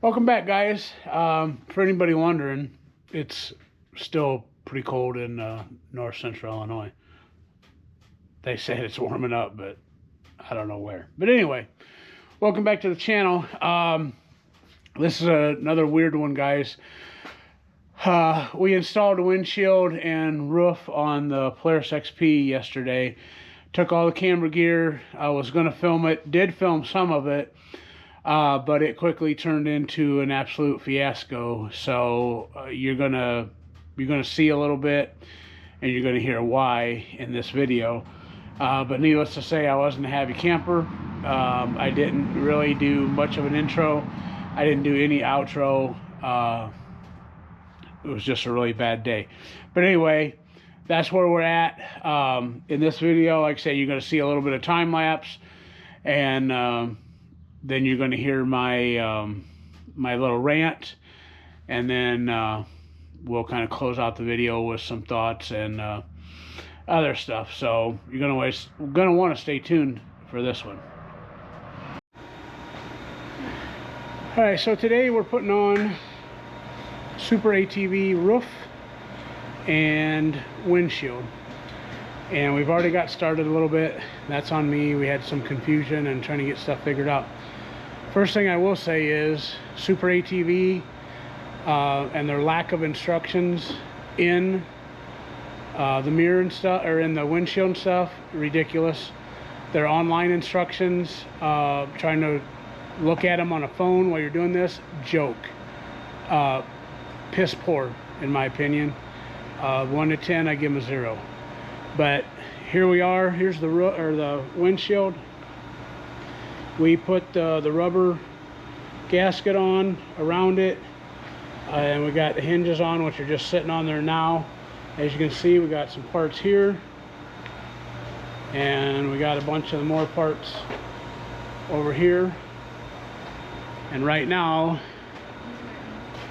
Welcome back, guys. For anybody wondering, it's still pretty cold in north central Illinois. They say it's warming up, but I don't know where. But anyway, welcome back to the channel. This is another weird one, guys. We installed a windshield and roof on the Polaris XP yesterday. Took all the camera gear. I was going to film it. Did film some of it. But it quickly turned into an absolute fiasco. So you're gonna see a little bit, and you're gonna hear why in this video. But needless to say, I wasn't a happy camper. I didn't really do much of an intro. I didn't do any outro. It was just a really bad day. But anyway, that's where we're at. In this video, like I say, you're gonna see a little bit of time lapse, and then you're going to hear my my little rant, and then we'll kind of close out the video with some thoughts and other stuff. So you're going to want to stay tuned for this one. All right, so today we're putting on Superatv roof and windshield. And we've already got started a little bit. That's on me. We had some confusion and trying to get stuff figured out. First thing I will say is Superatv and their lack of instructions in the mirror and stuff, or in the windshield and stuff, ridiculous. Their online instructions, trying to look at them on a phone while you're doing this, joke. Piss poor, in my opinion. 1 to 10, I give them a 0. But here we are. Here's the windshield. We put the rubber gasket on around it, and we got the hinges on, which are just sitting on there now. As you can see, we got some parts here, and we got a bunch of more parts over here. And right now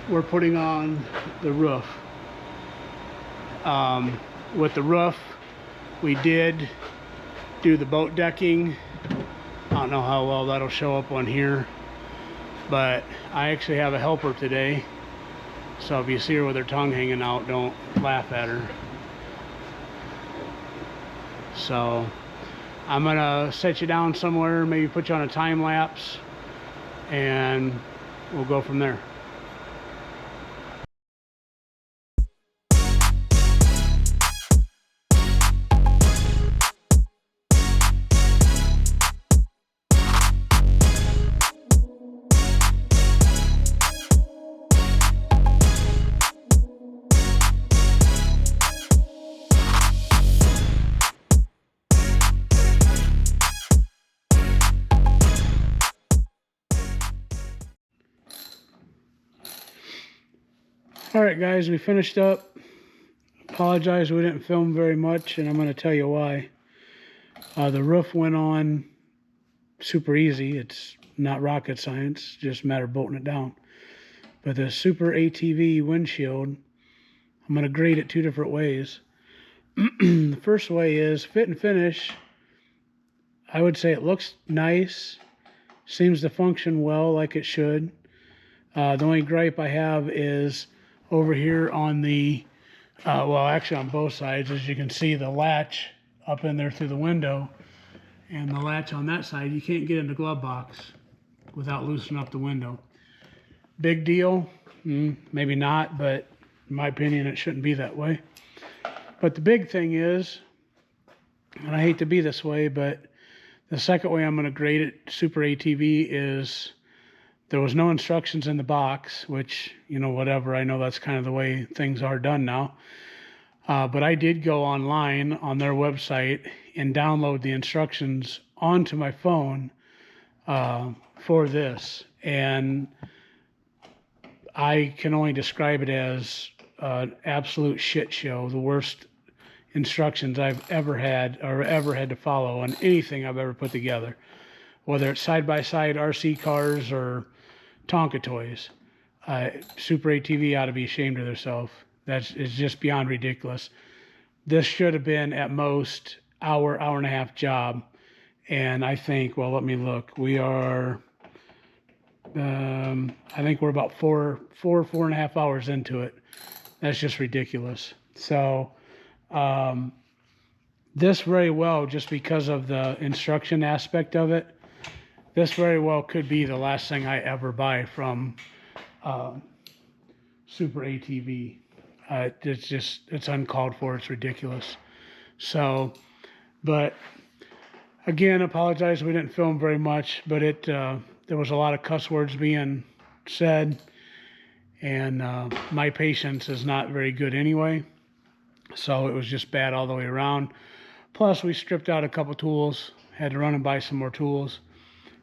we're putting on the roof. With the roof, we did do the boat decking. I don't know how well that'll show up on here, but I actually have a helper today. So if you see her with her tongue hanging out, don't laugh at her. So I'm gonna set you down somewhere, maybe put you on a time lapse, and we'll go from there. All right, guys, we finished up. Apologize we didn't film very much, and I'm going to tell you why. The roof went on super easy. It's not rocket science, just a matter of bolting it down. But the Superatv windshield, I'm going to grade it 2 different ways. The first way is fit and finish. I would say it looks nice, seems to function well like it should. The only gripe I have is over here on the, well, actually on both sides, as you can see, the latch up in there through the window, and the latch on that side, you can't get in the glove box without loosening up the window. Big deal? Maybe not, but in my opinion, it shouldn't be that way. But the big thing is, and I hate to be this way, but the second way I'm going to grade it, Superatv, is there was no instructions in the box, which, you know, whatever. I know that's kind of the way things are done now. But I did go online on their website and download the instructions onto my phone for this. And I can only describe it as an absolute shit show. The worst instructions I've ever had, or ever had to follow on anything I've ever put together. Whether it's side-by-side RC cars or Tonka toys. Superatv ought to be ashamed of themselves. It's just beyond ridiculous. This should have been at most hour and a half job. And I think, well, let me look. We are I think we're about four and a half hours into it. That's just ridiculous. So this very well, just because of the instruction aspect of it, this very well could be the last thing I ever buy from Superatv. It's uncalled for. It's ridiculous. So, but again, apologize we didn't film very much, but there was a lot of cuss words being said, and my patience is not very good anyway, so it was just bad all the way around. Plus, we stripped out a couple tools, had to run and buy some more tools.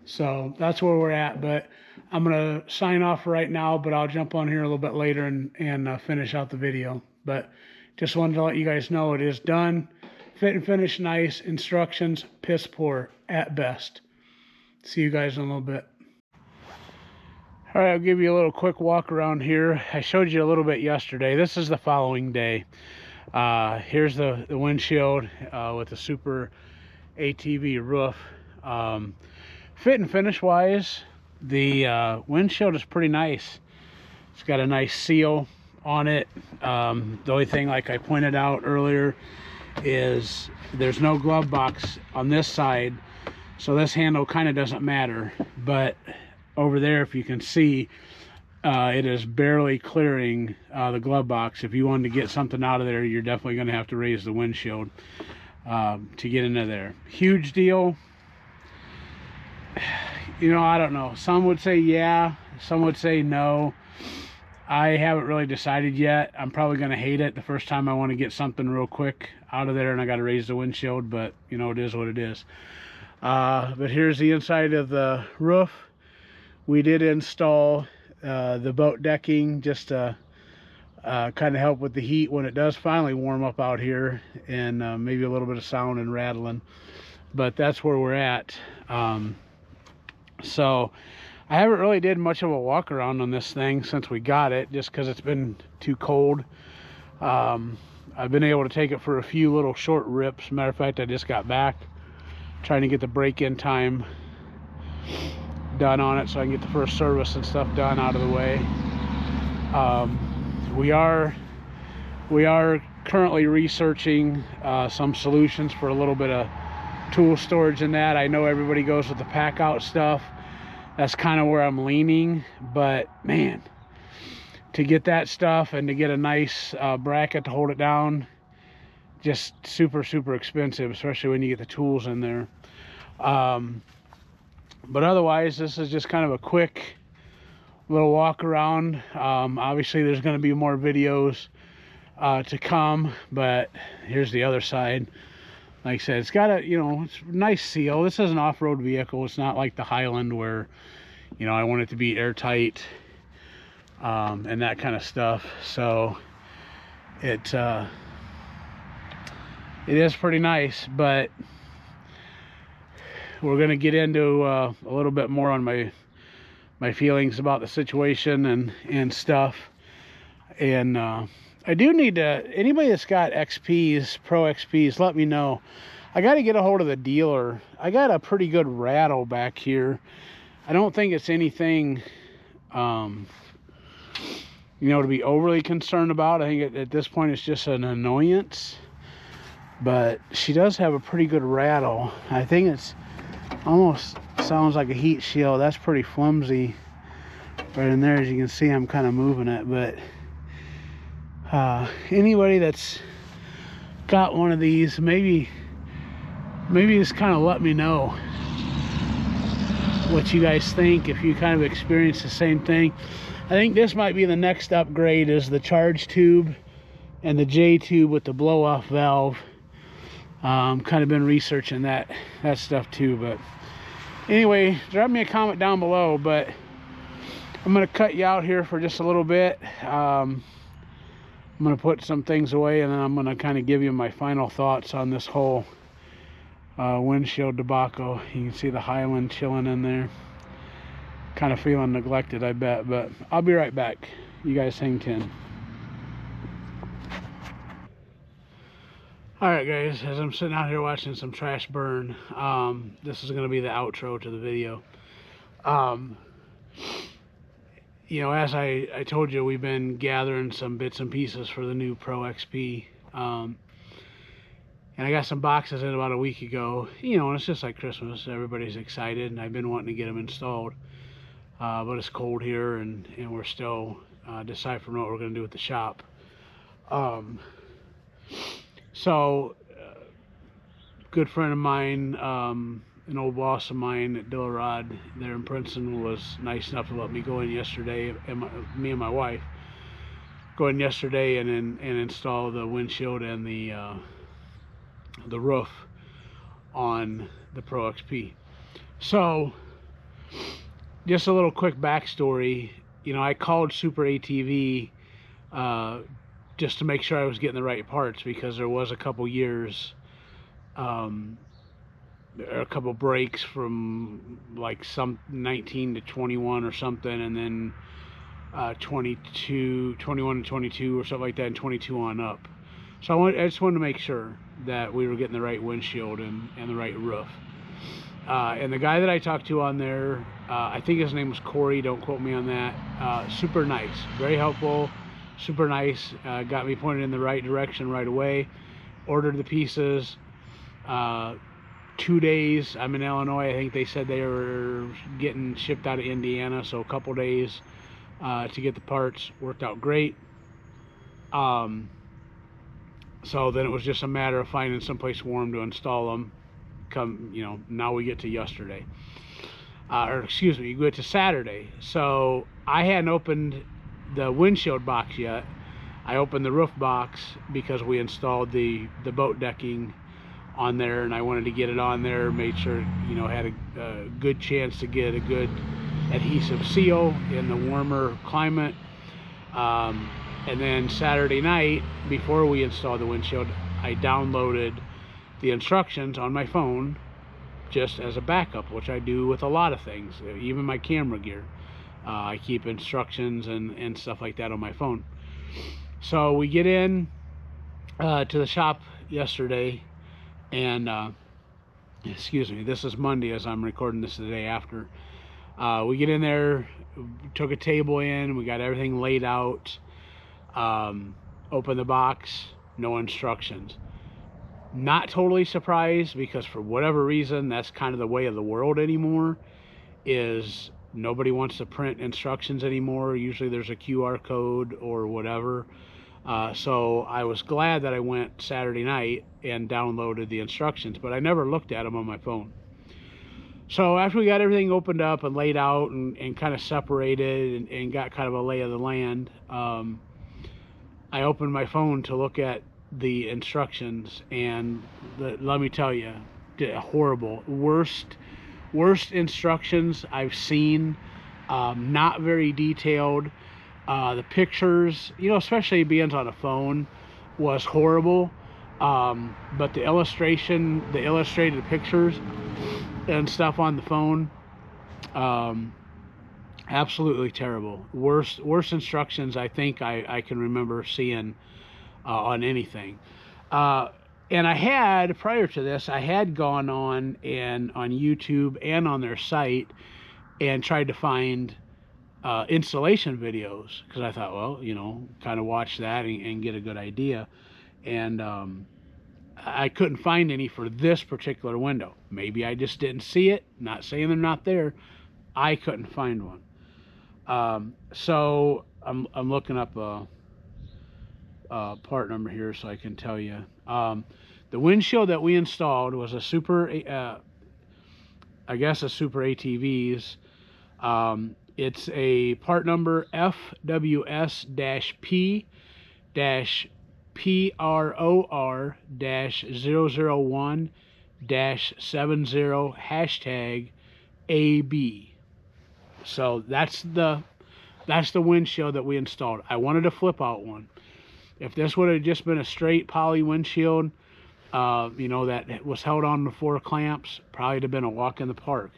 So that's where we're at, but I'm going to sign off right now, but I'll jump on here a little bit later and finish out the video. But just wanted to let you guys know it is done. Fit and finish nice. Instructions, piss poor at best. See you guys in a little bit. All right, I'll give you a little quick walk around here. I showed you a little bit yesterday. This is the following day. Here's the windshield with the Superatv roof. Fit and finish wise, the windshield is pretty nice. It's got a nice seal on it. The only thing, like I pointed out earlier, is there's no glove box on this side, so this handle kind of doesn't matter. But over there, if you can see, it is barely clearing the glove box. If you wanted to get something out of there, you're definitely going to have to raise the windshield to get into there. Huge deal. You know, I don't know. Some would say yeah, some would say no. I haven't really decided yet. I'm probably going to hate it the first time I want to get something real quick out of there and I got to raise the windshield, but you know, it is what it is. But here's the inside of the roof. We did install the boat decking just to kind of help with the heat when it does finally warm up out here, and maybe a little bit of sound and rattling. But that's where we're at. So I haven't really did much of a walk around on this thing since we got it, just because it's been too cold. I've been able to take it for a few little short rips. Matter of fact, I just got back trying to get the break-in time done on it so I can get the first service and stuff done out of the way. We are currently researching some solutions for a little bit of tool storage in that. I know everybody goes with the pack out stuff. That's kind of where I'm leaning, but man, to get that stuff and to get a nice bracket to hold it down, just super expensive, especially when you get the tools in there. But otherwise, this is just kind of a quick little walk around. Obviously there's going to be more videos to come, but here's the other side. Like I said, it's got a, you know, it's a nice seal. This is an off-road vehicle. It's not like the Highland where, you know, I want it to be airtight and that kind of stuff. So it is pretty nice, but we're going to get into a little bit more on my feelings about the situation and stuff. And I do need to, anybody that's got XPs, Pro XPs, let me know. I got to get a hold of the dealer. I got a pretty good rattle back here. I don't think it's anything, you know, to be overly concerned about. I think at this point it's just an annoyance. But she does have a pretty good rattle. I think it's almost sounds like a heat shield. That's pretty flimsy right in there. As you can see, I'm kind of moving it, but anybody that's got one of these, maybe just kind of let me know what you guys think, if you kind of experience the same thing. I think this might be the next upgrade, is the charge tube and the J tube with the blow off valve. Kind of been researching that stuff too. But anyway, drop me a comment down below. But I'm gonna cut you out here for just a little bit. I'm gonna put some things away, and then I'm gonna kind of give you my final thoughts on this whole windshield debacle. You can see the Highland chilling in there, kind of feeling neglected, I bet. But I'll be right back. You guys hang 10. Alright guys, as I'm sitting out here watching some trash burn, this is going to be the outro to the video. you know, as I told you, we've been gathering some bits and pieces for the new Pro XP. And I got some boxes in about a week ago. You know, and it's just like Christmas. Everybody's excited, and I've been wanting to get them installed. But it's cold here, and we're still deciphering what we're going to do with the shop. So, good friend of mine, an old boss of mine at Dillarod there in Princeton, was nice enough to let me go in yesterday, and me and my wife go in yesterday and install the windshield and the roof on the Pro XP. So, just a little quick backstory. You know, I called Superatv just to make sure I was getting the right parts, because there was a couple years, a couple breaks from like some 19 to 21 or something, and then 21 to 22 or something like that, and 22 on up. So I just wanted to make sure that we were getting the right windshield and the right roof. And the guy that I talked to on there, I think his name was Corey, don't quote me on that, super nice, very helpful, super nice, got me pointed in the right direction right away, ordered the pieces, 2 days, I'm in Illinois, I think they said they were getting shipped out of Indiana, so a couple days to get the parts, worked out great. So then it was just a matter of finding someplace warm to install them. You know, now we get to yesterday, or excuse me, you get to Saturday. So I hadn't opened the windshield box yet. I opened the roof box because we installed the boat decking on there, and I wanted to get it on there, made sure, you know, had a good chance to get a good adhesive seal in the warmer climate. And then Saturday night, before we installed the windshield, I downloaded the instructions on my phone just as a backup, which I do with a lot of things, even my camera gear. I keep instructions and stuff like that on my phone. So we get in to the shop yesterday, and excuse me, this is Monday as I'm recording this the day after. We get in there, took a table in, we got everything laid out, open the box, no instructions. Not totally surprised, because for whatever reason, that's kind of the way of the world anymore, is nobody wants to print instructions anymore. Usually there's a QR code or whatever. So I was glad that I went Saturday night and downloaded the instructions, but I never looked at them on my phone. So after we got everything opened up and laid out and kind of separated and got kind of a lay of the land, I opened my phone to look at the instructions, and let me tell you, horrible, worst instructions I've seen. Not very detailed. The pictures, you know, especially being on a phone, was horrible. But the illustrated pictures and stuff on the phone, absolutely terrible. Worst instructions I think I can remember seeing on anything. And I had, prior to this, I had gone on YouTube and on their site and tried to find installation videos, because I thought, well, you know, kind of watch that and get a good idea. And I couldn't find any for this particular window. Maybe I just didn't see it. Not saying they're not there. I couldn't find one. So I'm looking up a part number here so I can tell you. The windshield that we installed was a I guess a Superatv's. It's a part number FWS-PROR-001-70 #AB. So that's the windshield that we installed. I wanted a flip out one. If this would have just been a straight poly windshield, you know, that was held on the 4 clamps, probably would have been a walk in the park.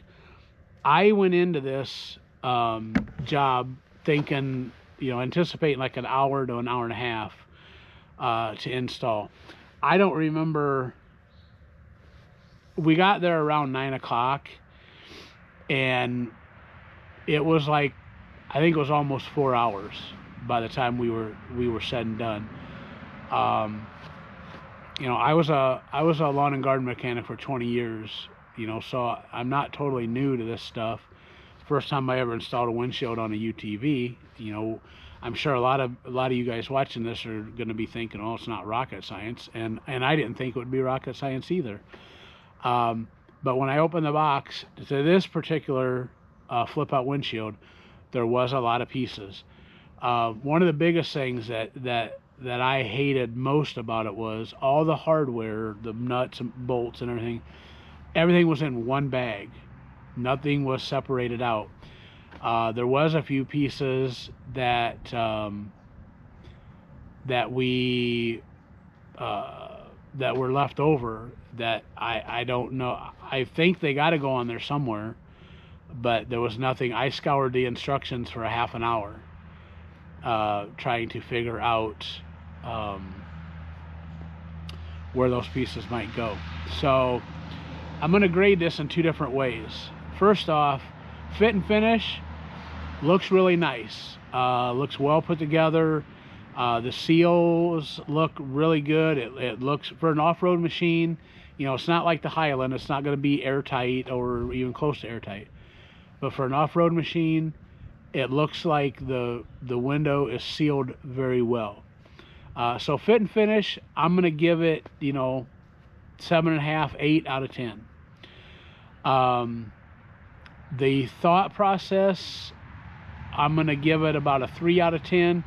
I went into this job thinking, you know, anticipating like an hour to an hour and a half to install. I don't remember. We got there around 9 o'clock, and it was like I think it was almost 4 hours by the time we were said and done. You know, I was a lawn and garden mechanic for 20 years, you know, so I'm not totally new to this stuff. First time I ever installed a windshield on a UTV, you know, I'm sure a lot of you guys watching this are going to be thinking, oh, it's not rocket science, and I didn't think it would be rocket science either. But when I opened the box to this particular flip out windshield, there was a lot of pieces. One of the biggest things that I hated most about it was all the hardware, the nuts and bolts and everything was in one bag. Nothing was separated out. There was a few pieces that that were left over that I don't know. I think they got to go on there somewhere, but there was nothing. I scoured the instructions for a half an hour trying to figure out where those pieces might go. So I'm going to grade this in two different ways. First off, fit and finish looks really nice. Looks well put together. The seals look really good. It looks, for an off-road machine, you know, it's not like the Highland. It's not going to be airtight or even close to airtight. But for an off-road machine, it looks like the window is sealed very well. So fit and finish, I'm going to give it, you know, 7.5, 8 out of 10. The thought process, I'm going to give it about a 3 out of 10,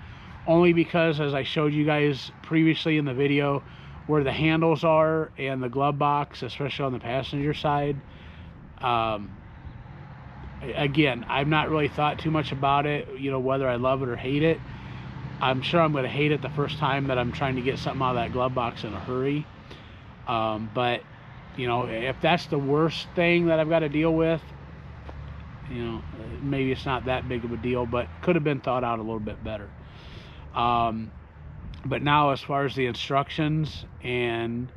only because, as I showed you guys previously in the video, where the handles are and the glove box, especially on the passenger side, again, I've not really thought too much about it, you know, whether I love it or hate it. I'm sure I'm going to hate it the first time that I'm trying to get something out of that glove box in a hurry. But, you know, if that's the worst thing that I've got to deal with, you know, maybe it's not that big of a deal, but could have been thought out a little bit better. But now, as far as the instructions and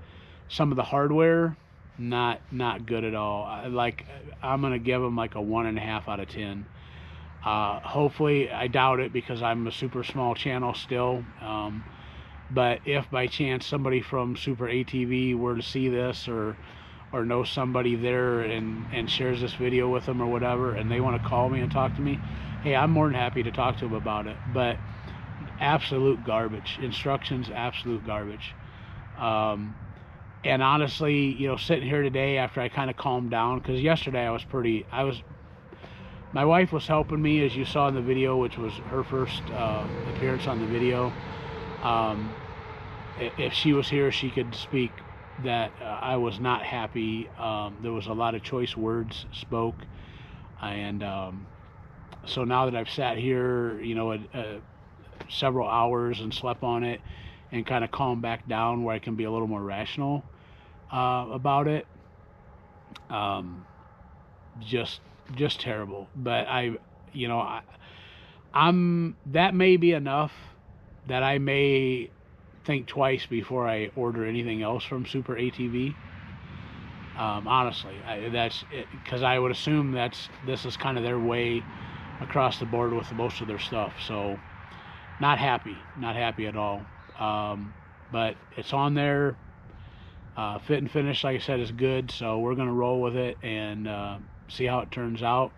some of the hardware, not good at all. I'm gonna give them like a 1.5 out of 10. Hopefully, I doubt it because I'm a super small channel still. But if by chance somebody from Superatv were to see this or know somebody there and shares this video with them or whatever, and they want to call me and talk to me, hey, I'm more than happy to talk to them about it. But absolute garbage. Instructions, absolute garbage. And honestly, you know, sitting here today after I kind of calmed down, because yesterday my wife was helping me, as you saw in the video, which was her first appearance on the video. If she was here, she could speak that I was not happy. There was a lot of choice words spoke, and so now that I've sat here, you know, several hours and slept on it and kind of calmed back down where I can be a little more rational about it, just terrible. But I'm that may be enough that I may think twice before I order anything else from Superatv. Honestly, that's it, because I would assume this is kind of their way across the board with most of their stuff. So not happy at all. But it's on there. Fit and finish, like I said, is good, so we're gonna roll with it and see how it turns out.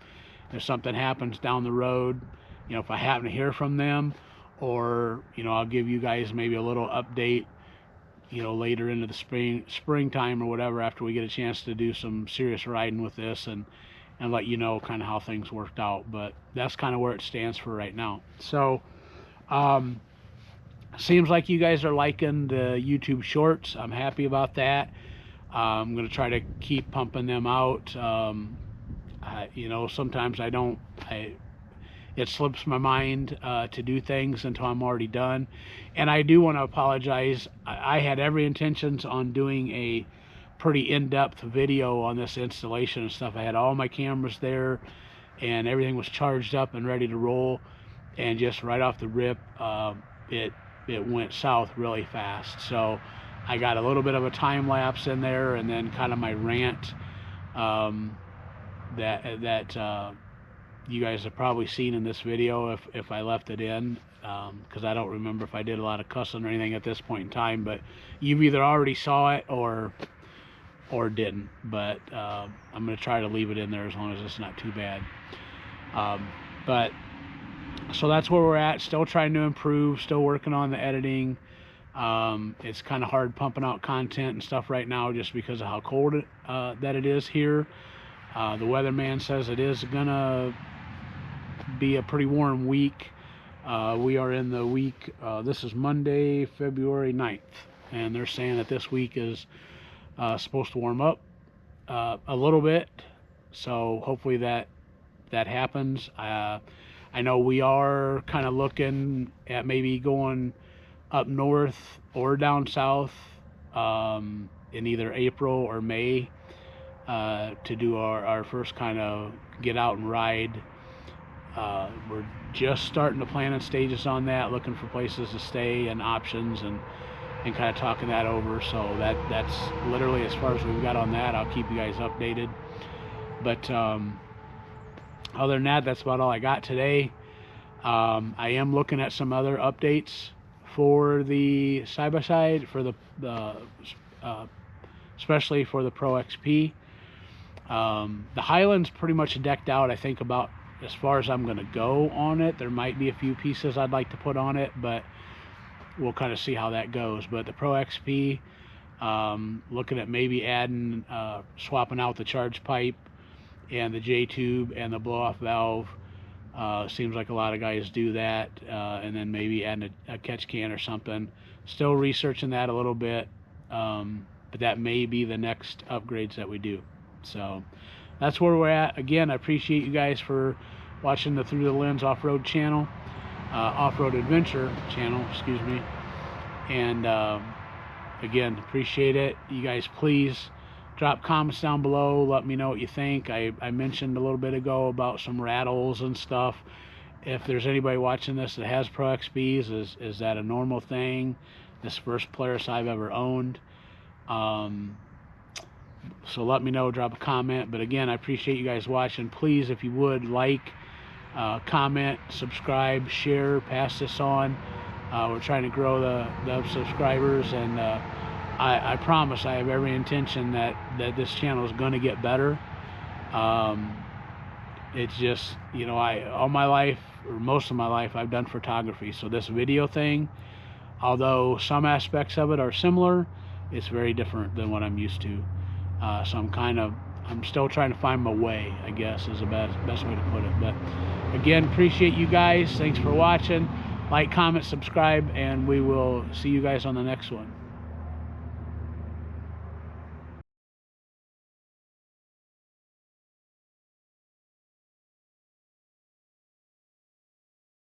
If something happens down the road, you know, if I happen to hear from them, or, you know, I'll give you guys maybe a little update, you know, later into the springtime or whatever, after we get a chance to do some serious riding with this and let you know kind of how things worked out. But that's kind of where it stands for right now. So seems like you guys are liking the YouTube shorts. I'm happy about that. I'm going to try to keep pumping them out. You know, sometimes it slips my mind to do things until I'm already done. And I do want to apologize. I had every intentions on doing a pretty in-depth video on this installation and stuff. I had all my cameras there and everything was charged up and ready to roll, and just right off the rip, it went south really fast. So I got a little bit of a time lapse in there, and then kind of my rant that you guys have probably seen in this video if I left it in, because I don't remember if I did a lot of cussing or anything at this point in time, but you've either already saw it or didn't. But I'm going to try to leave it in there as long as it's not too bad. But so that's where we're at. Still trying to improve, still working on the editing. It's kind of hard pumping out content and stuff right now just because of how cold that it is here. The weatherman says it is gonna be a pretty warm week. We are in the week, this is Monday, February 9th, and they're saying that this week is supposed to warm up a little bit, so hopefully that happens. I know we are kind of looking at maybe going up north or down south in either April or May to do our first kind of get out and ride. We're just starting the planning stages on that, looking for places to stay and options, and kind of talking that over. So that's literally as far as we've got on that. I'll keep you guys updated. But other than that, that's about all I got today. I am looking at some other updates for the side-by-side, for the especially for the Pro XP. The Highland's pretty much decked out, I think, about as far as I'm going to go on it. There might be a few pieces I'd like to put on it, but we'll kind of see how that goes. But the Pro XP, looking at maybe adding, swapping out the charge pipe and the J-tube and the blow-off valve. Seems like a lot of guys do that, and then maybe adding a catch can or something. Still researching that a little bit, but that may be the next upgrades that we do. So that's where we're at. Again, I appreciate you guys for watching the Through the Lens off-road channel, off-road adventure channel, excuse me. And again, appreciate it. You guys, please drop comments down below. Let me know what you think. I mentioned a little bit ago about some rattles and stuff. If there's anybody watching this that has Pro XPs, is that a normal thing? This first Polaris I've ever owned. So let me know, drop a comment. But again, I appreciate you guys watching. Please, if you would, like, comment, subscribe, share, pass this on. We're trying to grow the subscribers, and I promise I have every intention that this channel is going to get better. It's just, you know, all my life, or most of my life, I've done photography. So this video thing, although some aspects of it are similar, it's very different than what I'm used to. So I'm still trying to find my way, I guess, is the best way to put it. But again, appreciate you guys. Thanks for watching. Like, comment, subscribe, and we will see you guys on the next one.